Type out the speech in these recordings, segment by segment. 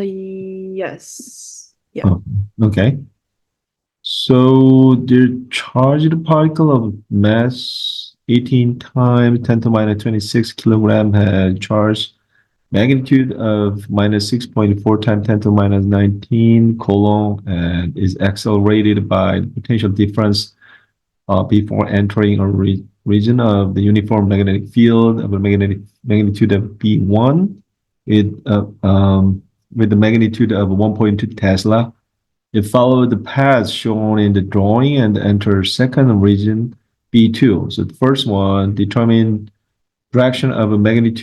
Yes. Yeah. Oh, okay. So the charged particle of mass 18 times 10 to minus 26 kilogram had charge magnitude of minus 6.4 times 10 to minus 19 coulomb and is accelerated by the potential difference before entering a region of the uniform magnetic field of a magnetic magnitude of B1 with, with the magnitude of 1.2 Tesla. It followed the path shown in the drawing and entered second region B2. So the first one determined direction of a magnetic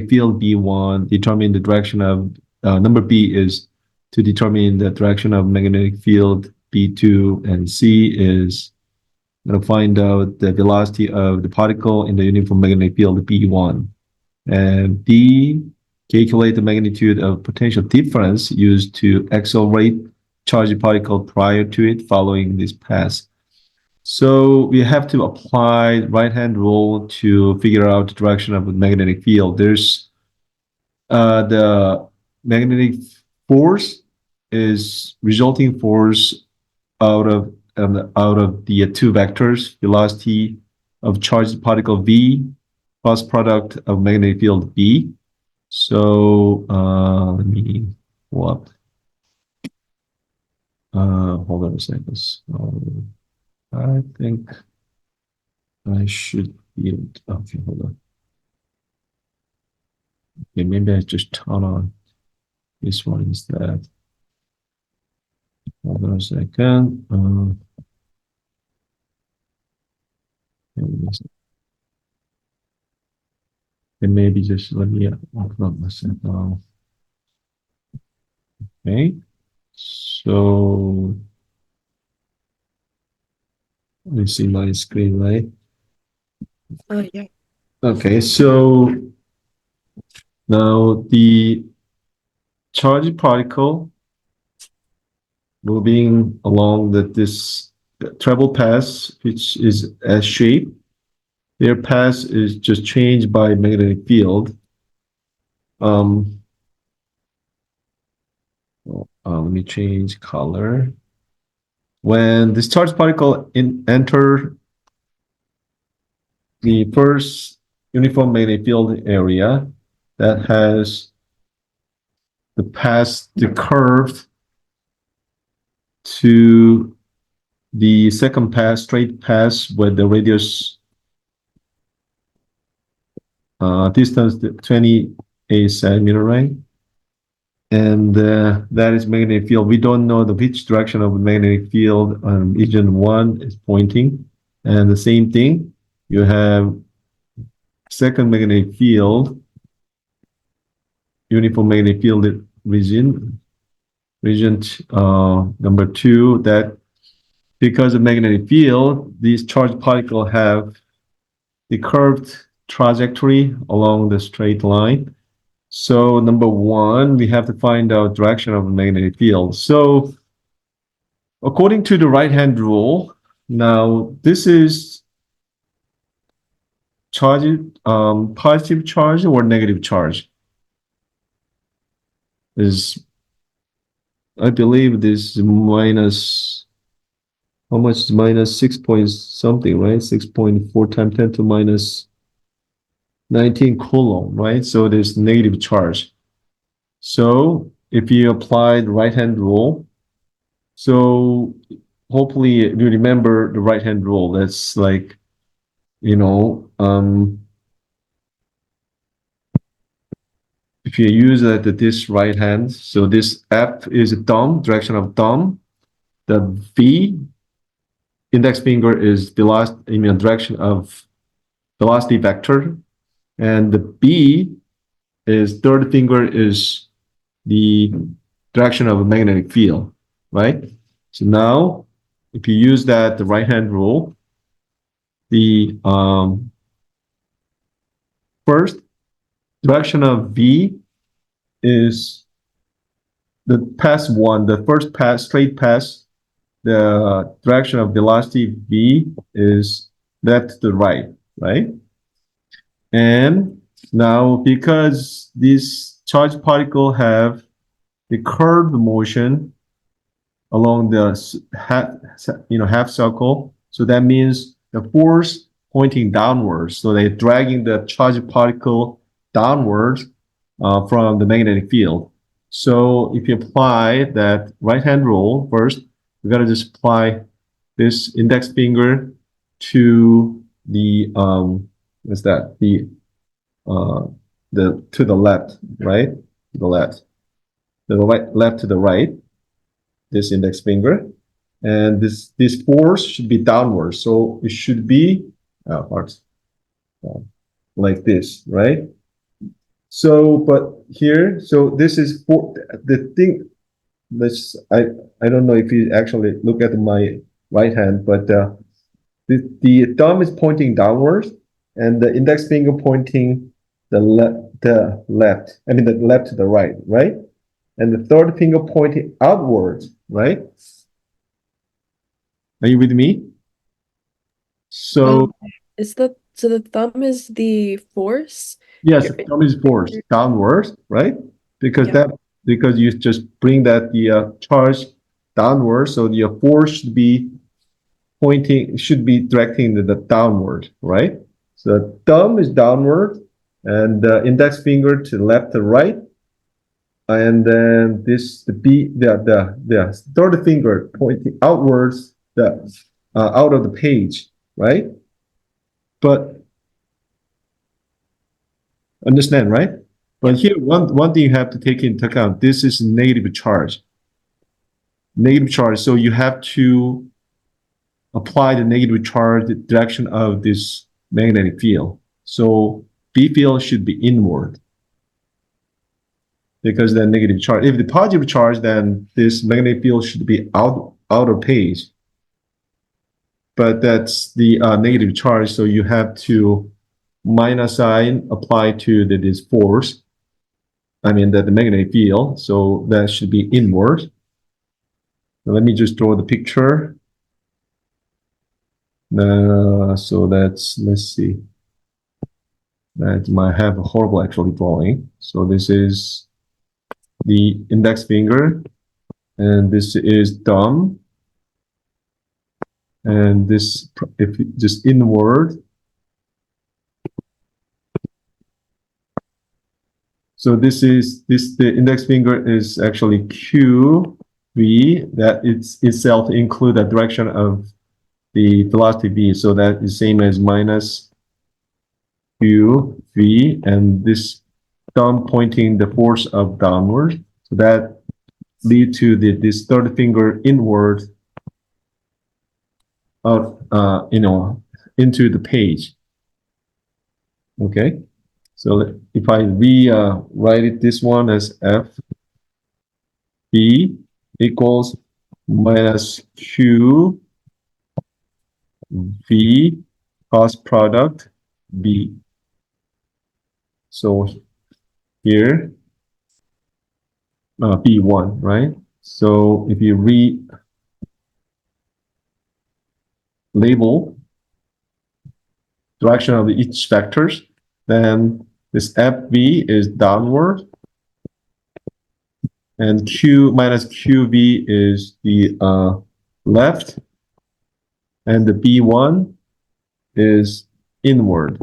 field B1, determine the direction of number B is to determine the direction of magnetic field B2, and C is going to find out the velocity of the particle in the uniform magnetic field B1. And D, calculate the magnitude of potential difference used to accelerate charged particle prior to it following this path. So we have to apply right-hand rule to figure out the direction of the magnetic field. There's the magnetic force is resulting force out of the two vectors, velocity of charged particle V plus product of magnetic field B. So let me pull up. Hold on a second. So I think I should be able to, okay, hold on. Okay, maybe I just turn on this one instead. Hold on a second. And maybe just let me open up myself now. Okay, so let me see my screen, right? Yeah. Okay, so now the charged particle moving along this travel path, which is S shape. Their path is just changed by magnetic field. Let me change color. When this charged particle enter the first uniform magnetic field area that has the curve to the second pass, straight pass with the radius distance 28 centimeter, right? And that is magnetic field. We don't know which direction of the magnetic field region 1 is pointing. And the same thing, you have second magnetic field, uniform magnetic field region number 2, that because of magnetic field, these charged particles have the curved trajectory along the straight line. So number 1, we have to find out direction of the magnetic field. So according to the right-hand rule, now this is charge, positive charge or negative charge. Is, I believe this minus, how much is minus 6 point something, right? 6.4 times 10 to minus 19 coulomb, right? So there's negative charge. So if you apply the right-hand rule, so hopefully you remember the right-hand rule. That's like, you know, if you use this right hand, so this F is a thumb, direction of thumb. The V, index finger, is the last in the direction of velocity vector, and the B is third finger is the direction of a magnetic field, right? So now, if you use the right hand rule, the first direction of V is the pass 1, the first pass, straight pass. The direction of velocity V is left to right, right? And now, because these charged particles have the curved motion along the half circle. So that means the force pointing downwards. So they're dragging the charged particle downwards from the magnetic field. So if you apply that right-hand rule first, we gotta just apply this index finger to the what's that? The to the left, right? To the left. The right left to the right, this index finger. And this force should be downward. So it should be like this, right? So, but here, so this is for the thing. Let's I don't know if you actually look at my right hand, but the thumb is pointing downwards, and the index finger pointing the left. I mean the left to the right, right? And the third finger pointing outwards, right? Are you with me? So Is the thumb is the force? yes, Your thumb is force downwards, right? Because Yeah. that because you just bring that the charge downward, so the force should be directing the downward, right? So the thumb is downward, and the index finger to left to right, and then the third finger pointing outwards, out of the page, right? But understand, right? But here, one thing you have to take into account, this is negative charge. Negative charge, so you have to apply the negative charge the direction of this magnetic field. So B field should be inward because the negative charge. If the positive charge, then this magnetic field should be outer page. But that's the negative charge, so you have to minus sign apply to this force. I mean the magnetic field, so that should be inward. Now, let me just draw the picture. So let's see. That might have a horrible actually drawing. So this is the index finger, and this is thumb, and this if just inward. So the index finger is actually Q V, that it's itself include the direction of the velocity V. So that is same as minus Q V, and this thumb pointing the force of downward. So that lead to this third finger inward of into the page. Okay. So if I write it this one as F B equals minus Q V cross product B. So here B1, right? So if you label direction of each vectors, then this FV is downward, and Q minus QV is the left, and the B1 is inward.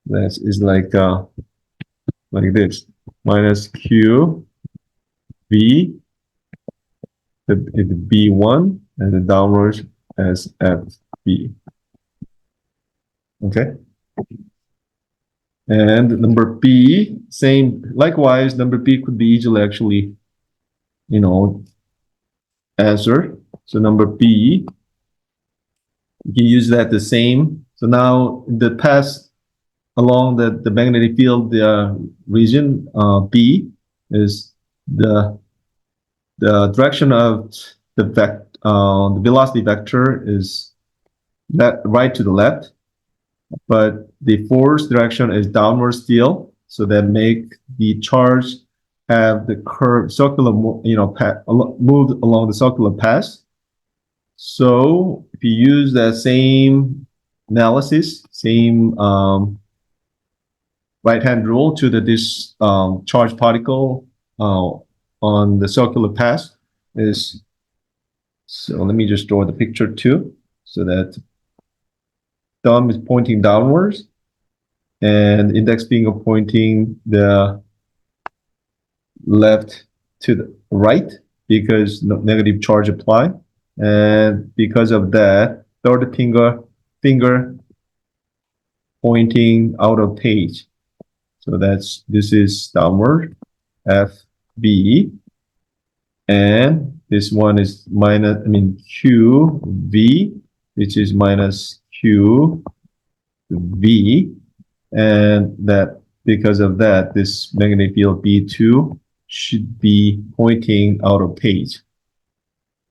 That is like this, minus QV, the B1, and the downward as FB. Okay. And number B, same, likewise, number B could be easily actually, answer. So number B, you can use that the same. So now the path along the magnetic field region, B, is the direction of the velocity vector is right to the left, but the force direction is downward still, so that make the charge have the curve circular, moved along the circular path. So if you use that same analysis, same right-hand rule to this charged particle on the circular path is, so let me just draw the picture too, so that thumb is pointing downwards and index finger pointing the left to the right because no negative charge applied. And because of that, third finger pointing out of page. So this is downward, FB. And this one is QV, which is minus QV. And that because of that, this magnetic field B2 should be pointing out of page.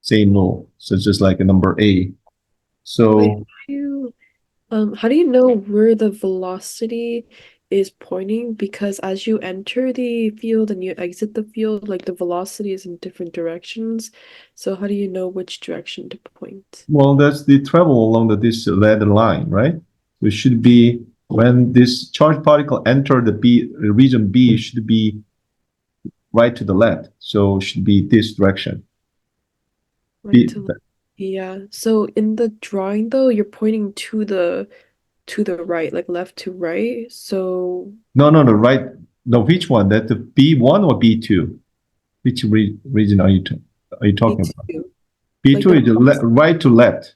Same rule. So it's just like a number A. So Wait, how do you know where the velocity is pointing? Because as you enter the field and you exit the field, like the velocity is in different directions. So how do you know which direction to point? well, that's the travel along this red line, right? So it should be when this charged particle enter the region B, should be right to the left. So it should be this direction. Right to left. Yeah. So in the drawing though, you're pointing to the right, like left to right. So No, right. No, which one? That the B1 or B2? Which region are you talking about? B2, like B2 the is right to left,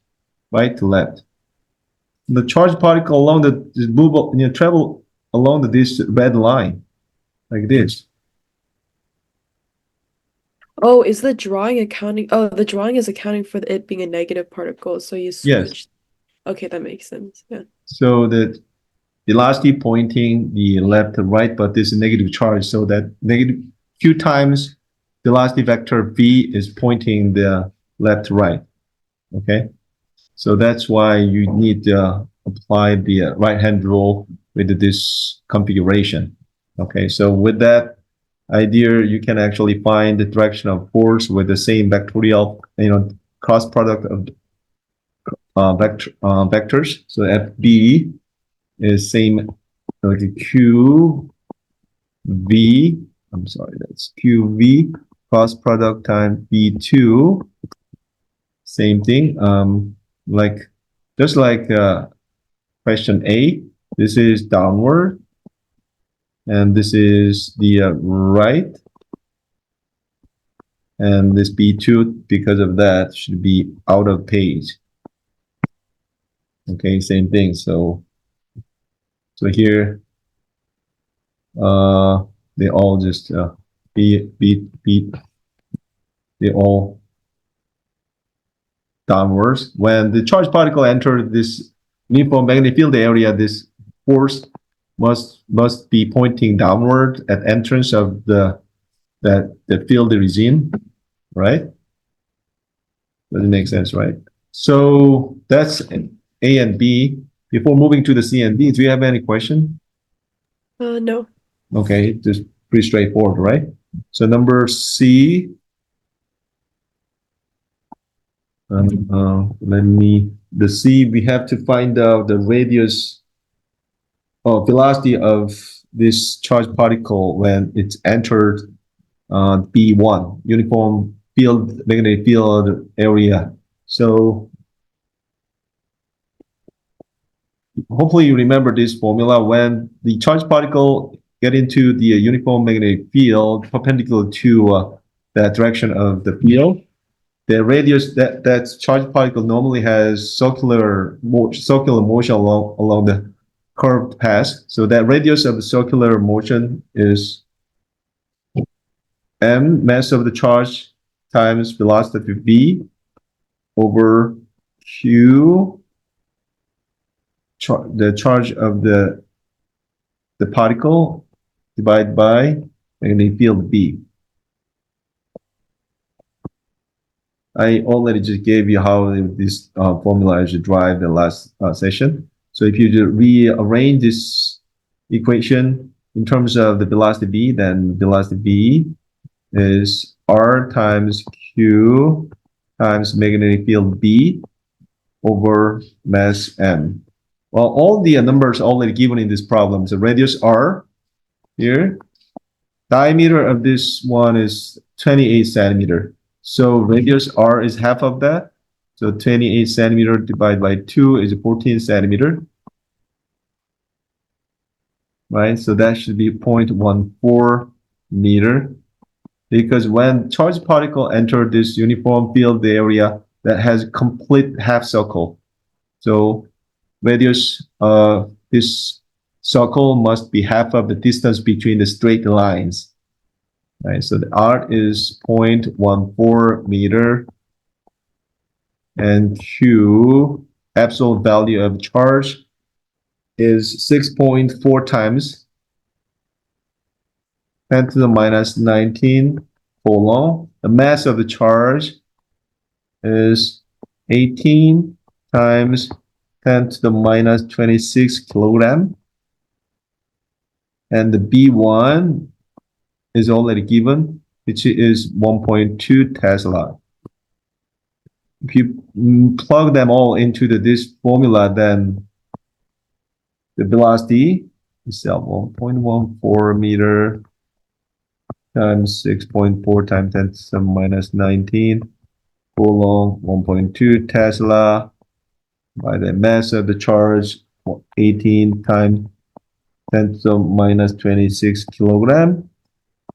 right to left. The charged particle along travel along this red line, like this. Oh, is the drawing accounting? Oh, the drawing is accounting for it being a negative particle. So you Yes. switch. Okay, that makes sense. Yeah. So the velocity pointing the left to right, but this is negative charge, so that negative Q times velocity vector V is pointing the left to right. Okay, so that's why you need to apply the right-hand rule with this configuration. Okay, so with that idea, you can actually find the direction of force with the same vectorial, cross product of vectors. So FB is same like QV. I'm sorry, that's QV cross product time B2. Same thing. Like just like question A, this is downward, and this is the right, and this B2 because of that should be out of page. Okay, same thing. So here, they all just they all downwards. When the charged particle enters this uniform magnetic field area, this force must be pointing downward at entrance of the field regime, right? Doesn't make sense, right? So that's A and B. Before moving to the C and D, do you have any question? No. Okay, just pretty straightforward, right? So number C. The C, we have to find out the radius or velocity of this charged particle when it's entered B1, uniform field, magnetic field area. So hopefully you remember this formula. When the charged particle get into the uniform magnetic field perpendicular to that direction of the field, the radius that charged particle normally has circular motion along the curved path. So that radius of the circular motion is m, mass of the charge, times velocity v over q, the charge of the particle divided by magnetic field B. I already just gave you how this formula should drive the last session. So if you rearrange this equation in terms of the velocity B, then velocity B is R times Q times magnetic field B over mass M. Well, all the numbers already given in this problem. So radius R here. Diameter of this one is 28 centimeter. So radius r is half of that. So 28 centimeter divided by 2 is 14 centimeter, right? So that should be 0.14 meter. Because when charged particle enter this uniform field area that has complete half circle, so radius of this circle must be half of the distance between the straight lines. Right, so the R is 0.14 meter, and Q, absolute value of charge, is 6.4 times 10 to the minus 19 Coulomb. The mass of the charge is 18 times 10 to the minus 26 kilogram. And the B1 is already given, which is 1.2 Tesla. If you plug them all into this formula, then the velocity is 1.14 meter times 6.4 times 10 to the minus 19 Coulomb, 1.2 Tesla, by the mass of the charge, 18 times 10 to the minus 26 kilogram.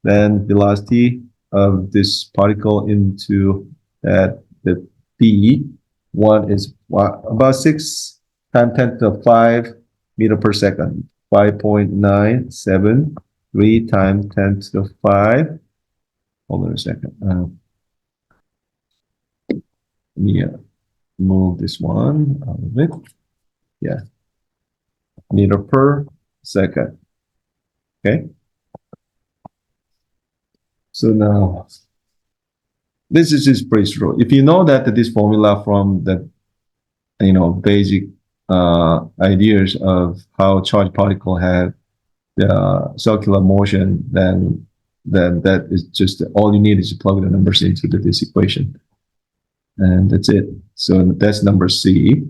Then velocity of this particle into that the B1 is about 6 times 10 to the 5 meter per second, 5.973 times 10 to the 5. Hold on a second. Let me move this one out of it. Yeah, meter per second. Okay. So now this is just pretty true. If you know that this formula from the basic ideas of how charged particle have the circular motion, then that is just all you need is to plug the numbers into this equation, and that's it. So that's number C.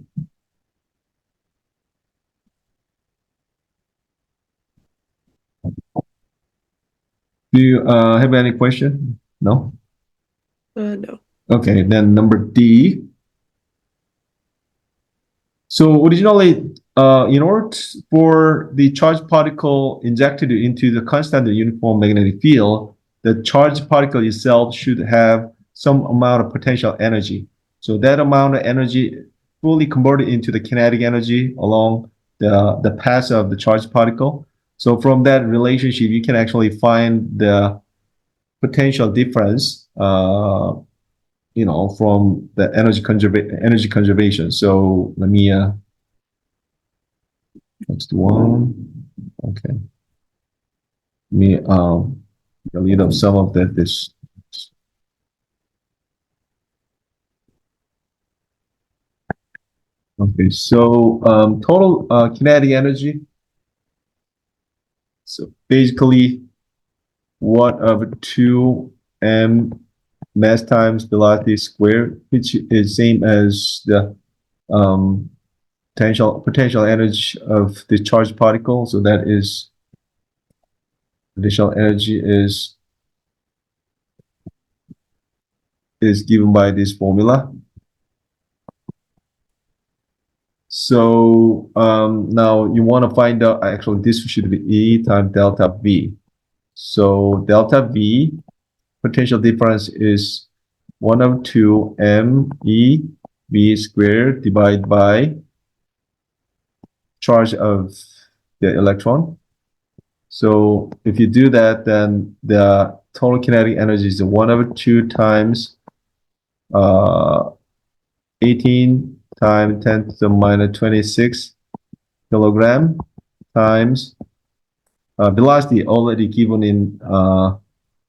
Do you have any question? No? No. Okay, then number D. So originally, in order for the charged particle injected into the constant uniform magnetic field, the charged particle itself should have some amount of potential energy. So that amount of energy fully converted into the kinetic energy along the path of the charged particle. So from that relationship, you can actually find the potential difference, from the energy conservation. So let me next one. Okay. Let me delete up some of this. Okay, so total kinetic energy. So basically 1 over 2 m mass times velocity squared, which is same as the um, potential energy of the charged particle. So that is additional energy is given by this formula. So now you want to find out, actually this should be E times delta V. So delta V potential difference is 1 over 2 m E V squared divided by charge of the electron. So if you do that, then the total kinetic energy is 1 over 2 times 18 times 10 to the minus 26 kilogram times velocity already given in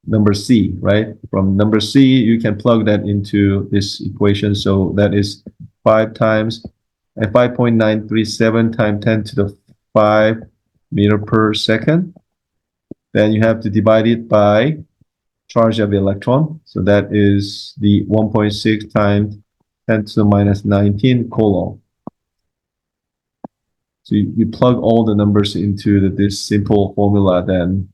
number C, right? From number C, you can plug that into this equation. So that is 5 times 5.937 times 10 to the 5 meter per second. Then you have to divide it by charge of the electron. So that is the 1.6 times 10 to the minus 19 Coulomb. So you plug all the numbers into this simple formula, then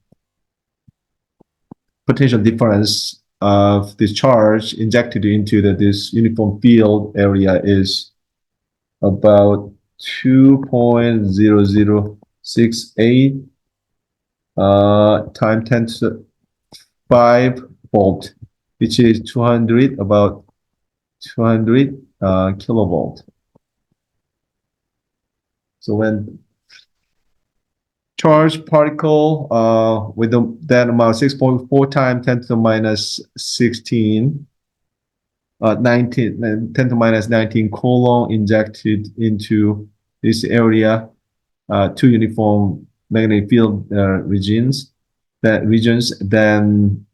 potential difference of this charge injected into this uniform field area is about 2.0068 times 10 to 5 volt, which is 200, about 200 kilovolt. So when charged particle with that amount 6.4 times 10 to the minus 16, 19, 10 to minus 19 coulomb injected into this area, two uniform magnetic field regions, then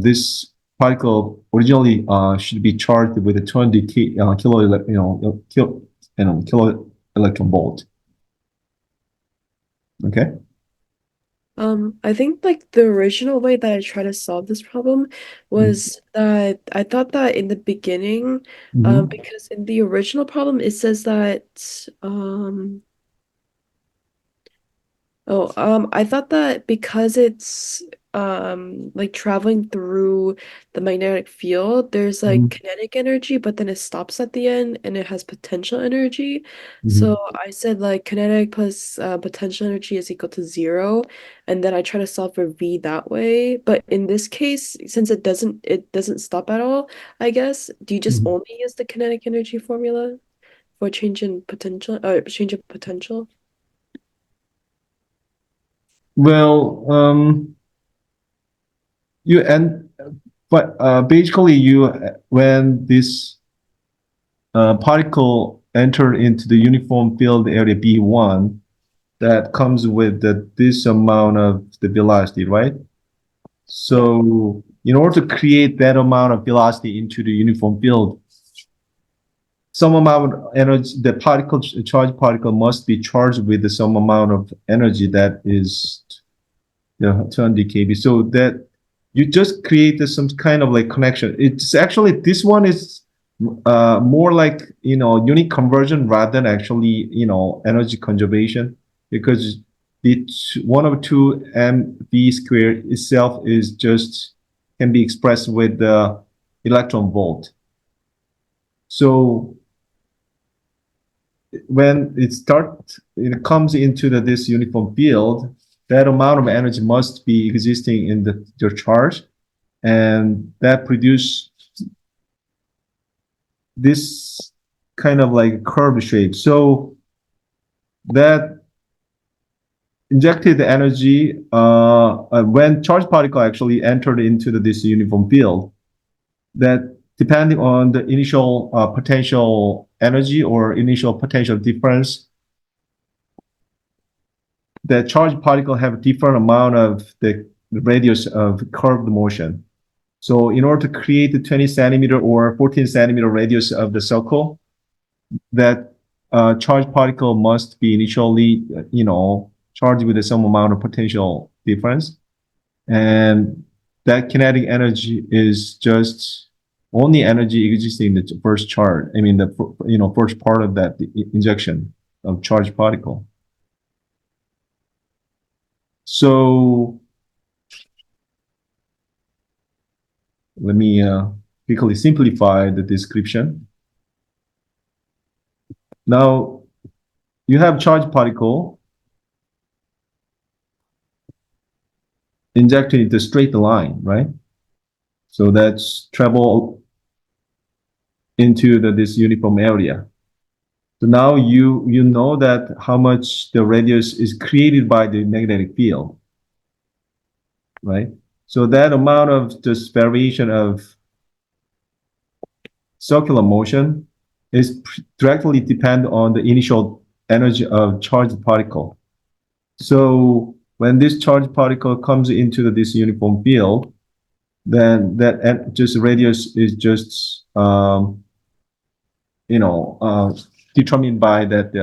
this particle originally should be charged with a 20 kilo electron volt. Okay. I think like the original way that I tried to solve this problem was that I thought that in the beginning, Mm-hmm. because in the original problem it says that I thought that because it's like traveling through the magnetic field, there's like Mm-hmm. kinetic energy, but then it stops at the end and it has potential energy. Mm-hmm. So I said like kinetic plus potential energy is equal to zero, and then I try to solve for V that way. But in this case, since it doesn't stop at all, I guess, do you just Mm-hmm. only use the kinetic energy formula for change in potential? Well, you and but basically you when this particle entered into the uniform field area B1, that comes with this amount of the velocity, right? So in order to create that amount of velocity into the uniform field, some amount of energy, the particle, charged particle must be charged with some amount of energy that is 200 kb. So that you just create some kind of like connection. It's actually, this one is more like, unit conversion rather than actually, energy conservation, because the 1/2 mv squared itself is just can be expressed with the electron volt. So when it comes into this uniform field, that amount of energy must be existing in the charge, and that produce this kind of like curved shape. So that injected energy when charged particle actually entered into this uniform field, that depending on the initial potential energy or initial potential difference, the charged particle have a different amount of the radius of curved motion. So in order to create the 20 centimeter or 14 centimeter radius of the circle, that charged particle must be initially, charged with some amount of potential difference. And that kinetic energy is just only energy existing in the first charge. I mean, the first part of that injection of charged particle. So let me quickly simplify the description. Now you have charged particle injected into straight line, right? So that's travel into this uniform area. So now you know that how much the radius is created by the magnetic field, right? So that amount of just variation of circular motion is directly depend on the initial energy of charged particle. So when this charged particle comes into this uniform field, then that just radius is just you know determined by that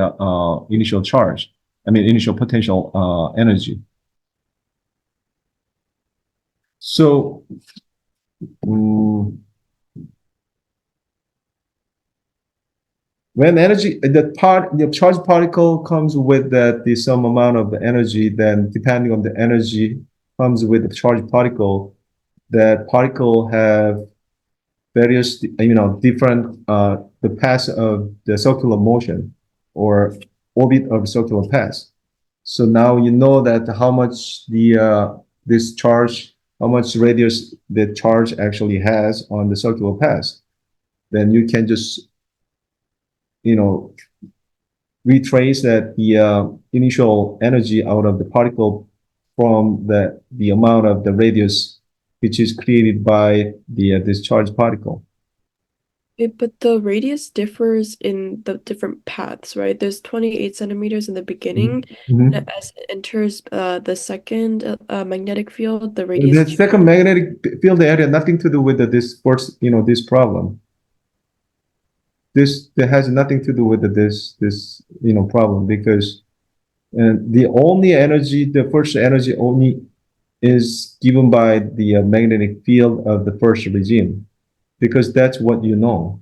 initial charge. I mean initial potential energy. So when the charged particle comes with some amount of energy, then depending on the energy comes with the charged particle, that particle have various, different the path of the circular motion or orbit of circular path. So now you know that how much this charge, how much radius the charge actually has on the circular path. Then you can just you know retrace that the initial energy out of the particle from the amount of the radius which is created by the discharged particle. But the radius differs in the different paths, right? There's 28 centimeters in the beginning, and Mhm. as it enters the second magnetic field, the radius The second magnetic field area nothing to do with this first, this problem. This has nothing to do with this problem because the only energy, the first energy only is given by the magnetic field of the first regime because that's what you know.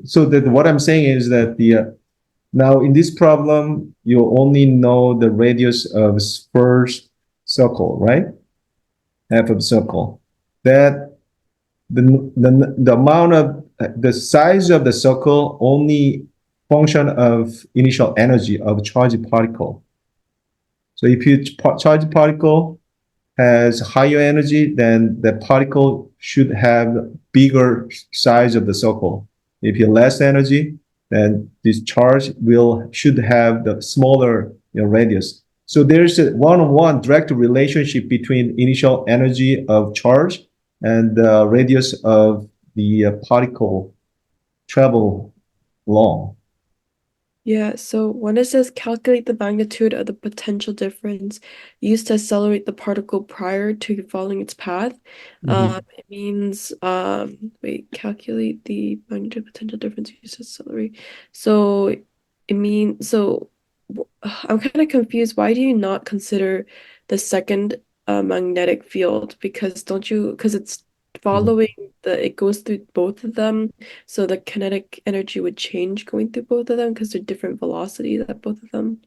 So that what I'm saying is that the now in this problem you only know the radius of first circle, right? Half of circle. That the amount of the size of the circle only function of initial energy of charged particle. So if you charge particle has higher energy, then the particle should have bigger size of the circle. If you less energy, then this charge should have the smaller radius. So there's a one-on-one direct relationship between initial energy of charge and the radius of the particle travel along. Yeah, so when it says calculate the magnitude of the potential difference used to accelerate the particle prior to following its path, Mhm. it means wait, calculate the magnitude of potential difference used to accelerate. So it means I'm kind of confused. Why do you not consider the second magnetic field? Because don't you, because it's following it goes through both of them, so the kinetic energy would change going through both of them because they're different velocities at both of them.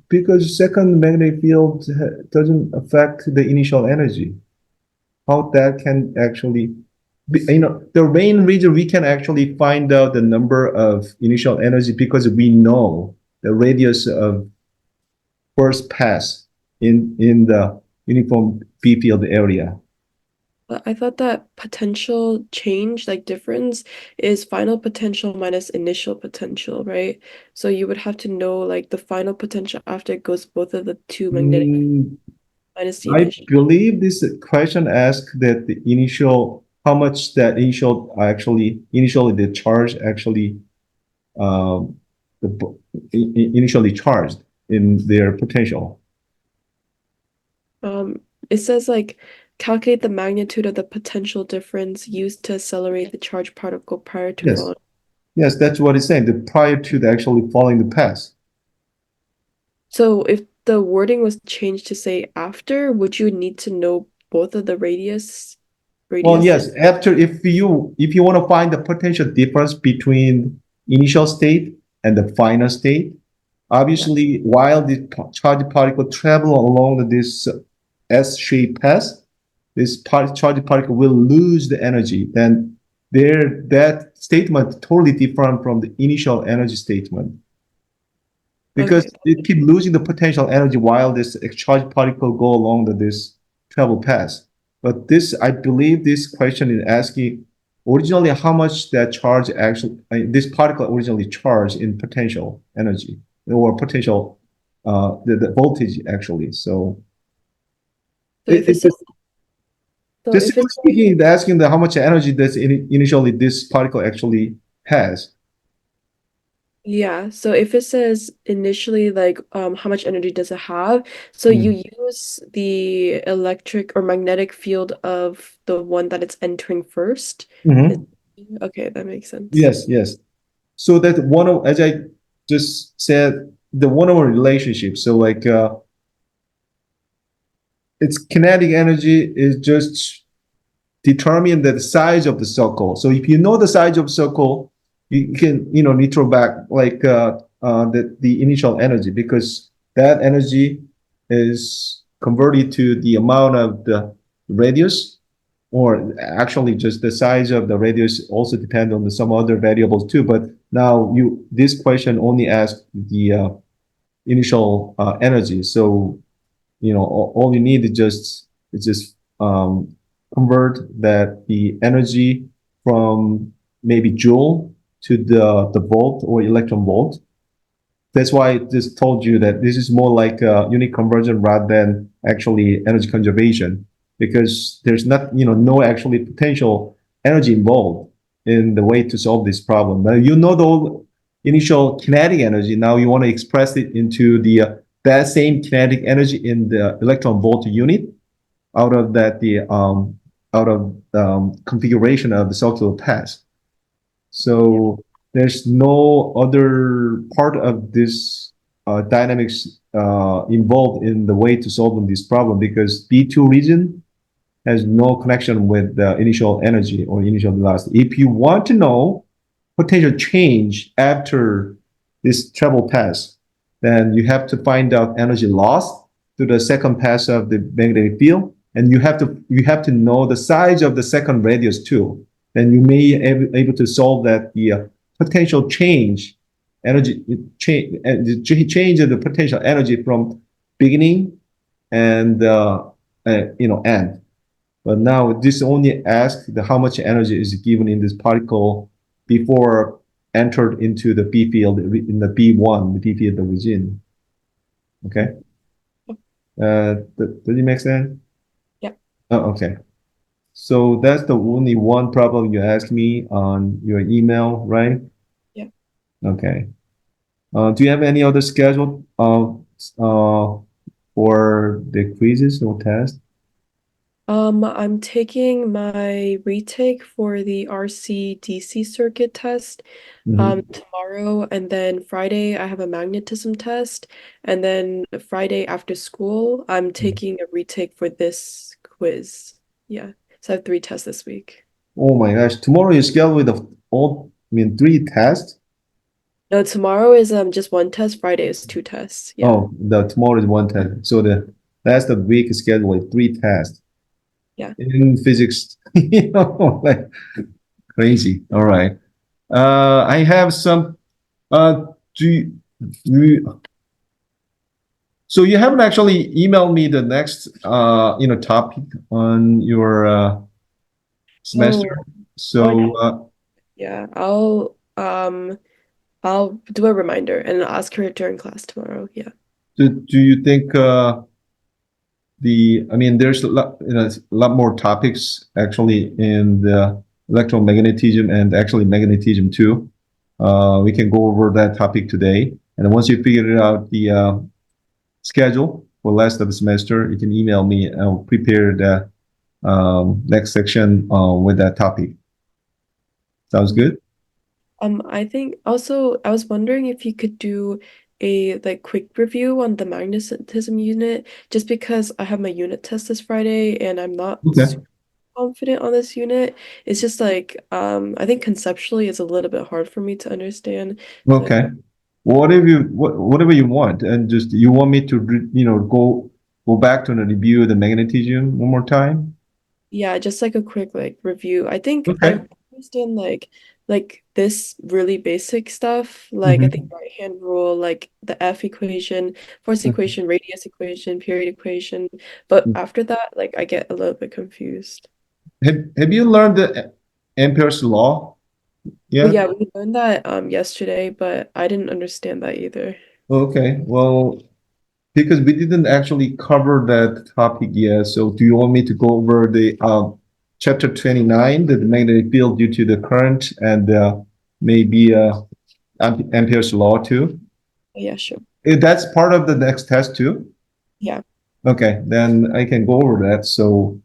Because second magnetic field doesn't affect the initial energy. How that can actually be, the main reason we can actually find out the number of initial energy because we know the radius of first pass in the uniform B field area. But I thought that potential change, like difference, is final potential minus initial potential, right? So you would have to know like the final potential after it goes both of the two magnetic Mm, minus the I initial. believe this question asks that the initial, how much that initially the charge actually um, the, initially charged in their potential. Um, it says like calculate the magnitude of the potential difference used to accelerate the charged particle prior to Yes, falling. yes, that's what it's saying. The prior to the actually following the path. So if the wording was changed to say after, would you need to know both of the Well, radiuses? yes, after if you want to find the potential difference between initial state and the final state, Yeah. obviously while the charged particle travel along this S-shaped path, this charged particle will lose the energy. Then that statement totally different from the initial energy statement because Okay. it keep losing the potential energy while this charged particle go along this travel path. But this, I believe, this question is asking originally how much that charge actually this particle originally charged in potential energy or potential the voltage actually. So So if it says it so just if simply it's speaking, it's asking how much energy does initially this particle actually has. yeah, so if it says initially like how much energy does it have? So Mm. you use the electric or magnetic field of the one that it's entering first. Is- Mhm. Okay, that makes sense. Yes, yes. So that one of, as I just said, the one-on-one relationship. So like its kinetic energy is just determine the size of the circle. So if you know the size of circle, you can neutral back like the initial energy because that energy. is converted to the amount of the radius, or actually just the size of the radius also depend on some other variables too. But now this question only asks the initial energy. So all you need is just convert that the energy from maybe joule to the volt or electron volt. That's why I just told you that this is more like a unit conversion rather than actually energy conservation, because there's not, no actually potential energy involved in the way to solve this problem. Now, the initial kinetic energy. Now you want to express it into that same kinetic energy in the electron volt unit out of configuration of the circular path. Yeah. So there's no other part of this dynamics involved in the way to solve this problem, because B2 region has no connection with the initial energy or initial velocity. If you want to know potential change after this travel pass, then you have to find out energy loss to the second pass of the magnetic field, and you have to know the size of the second radius too. Then you may be able to solve that the potential change energy change of the potential energy from beginning and end. But now this only asks how much energy is given in this particle before entered into the B field in the B1, the B field origin. Okay. Does it make sense? Yeah. Oh, okay. So that's the only one problem you asked me on your email, right? Yeah. Okay. Do you have any other scheduled for the quizzes or tests? I'm taking my retake for the RC-DC circuit test Mm-hmm. tomorrow, and then Friday I have a magnetism test, and then Friday after school I'm taking a retake for this quiz. Yeah. So I have three tests this week. Oh my gosh! Tomorrow is scheduled with three tests. No, tomorrow is just one test, Friday is two tests. Yeah. Oh, the tomorrow is one test. So the last of the week is scheduled with three tests Yeah. in physics. Like crazy. All right. I have some. Do you, so you haven't actually emailed me the next topic on your semester. Oh, oh, I So yeah. I'll do a reminder and I'll ask her during class tomorrow. Yeah. do you think there's a lot more topics actually in the electromagnetism and actually magnetism too. We can go over that topic today. And once you figure out the schedule for the rest of the semester, you can email me and I'll prepare the next section with that topic. Sounds good? I think also I was wondering if you could do a like quick review on the magnetism unit, just because I have my unit test this Friday and I'm not Okay. super confident on this unit. It's just like I think conceptually it's a little bit hard for me to understand. So Okay. Whatever you want, and just you want me to go back to the review the magnetism one more time. yeah, just like a quick like review. I think I Okay. understand like this really basic stuff, like I think Mm-hmm. right hand rule, like the F equation, force equation, radius equation, period equation. But after that, like I get a little bit confused. Have you learned the Ampere's law Oh yet? yeah, we learned that yesterday, but I didn't understand that either. Okay. Well, because we didn't actually cover that topic yet, so do you want me to go over the chapter 29, the magnetic field due to the current, and maybe Ampere's law too? But yeah, sure. That's part of the next test too. Yeah. Okay, then I can go over that. So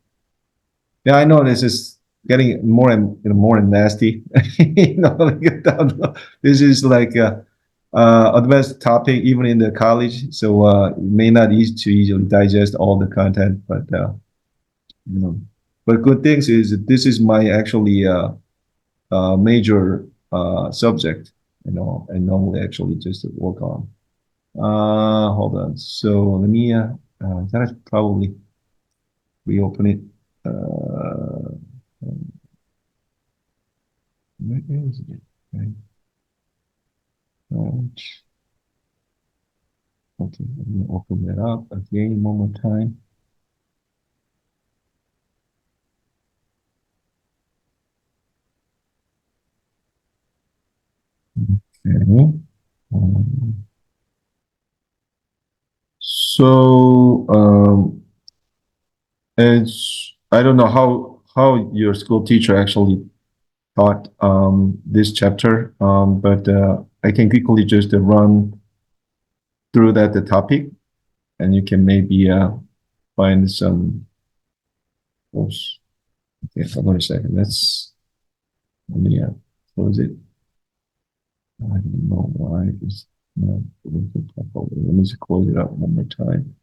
yeah, I know this is getting more and more and nasty. This is like a advanced topic even in the college, so it may not easy to easily digest all the content, but you know, but good things is that this is my actually major subject. I normally actually just work on. Hold on. So let me then I should probably reopen it. Uh, where is it? Okay. Okay, let me open that up again one more time. Okay. Um, so, it's I don't know how your school teacher actually taught this chapter, but I can quickly just run through that the topic, and you can maybe find some. Oops. Okay, hold on a second. Let me close it. I don't know why it's not working properly. Let me just close it up one more time.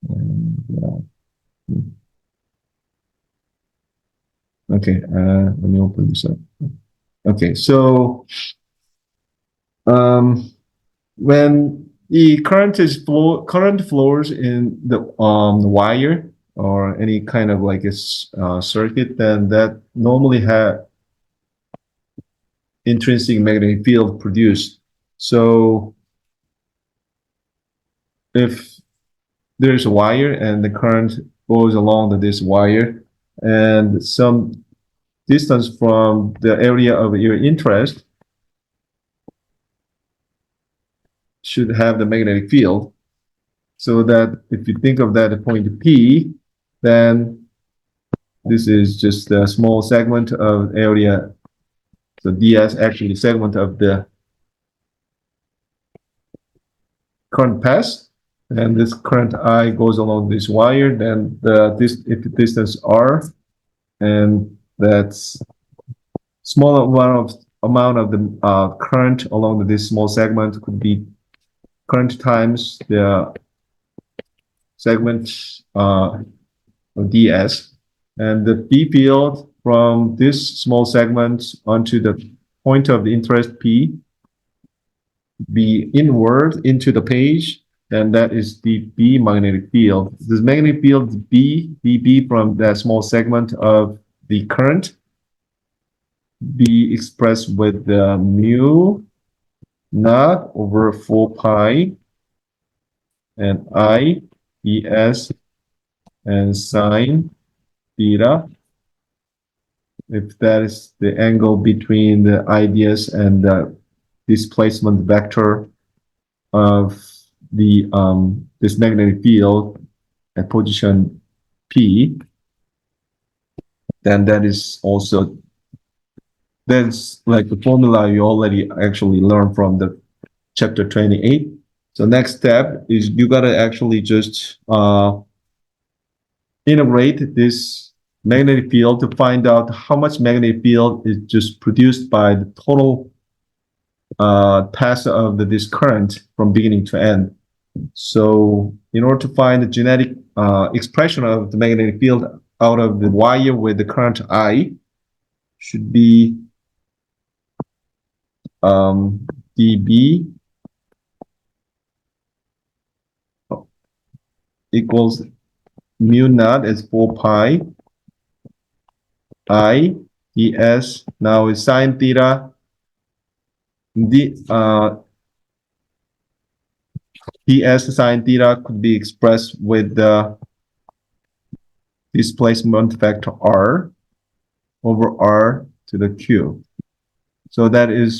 And, okay, let me open this up. Okay, so um, when the current flows in the wire or any kind of like a circuit, then that normally have intrinsic magnetic field produced. So if there's a wire and the current goes along this wire and some distance from the area of your interest should have the magnetic field. So that if you think of that at point P, then this is just a small segment of area. So ds actually segment of the current path, and this current I goes along this wire. Then if the distance r, and that's small amount of the current along this small segment could be current times the segment ds, and the B field from this small segment onto the point of the interest P be inward into the page, and that is the B magnetic field. This magnetic field dB from that small segment of the current be expressed with the mu naught over 4 pi and I ds and sine theta, if that is the angle between the IDS and the displacement vector of the this magnetic field at position P, then that is also that's like the formula you already actually learned from the chapter 28. So next step is you gotta actually just integrate this magnetic field to find out how much magnetic field is just produced by the total path of this current from beginning to end. So in order to find the genetic expression of the magnetic field out of the wire with the current I, should be dB equals mu naught is 4 pi I ds now is sine theta. ds sine theta could be expressed with the displacement vector r over r to the q. So that is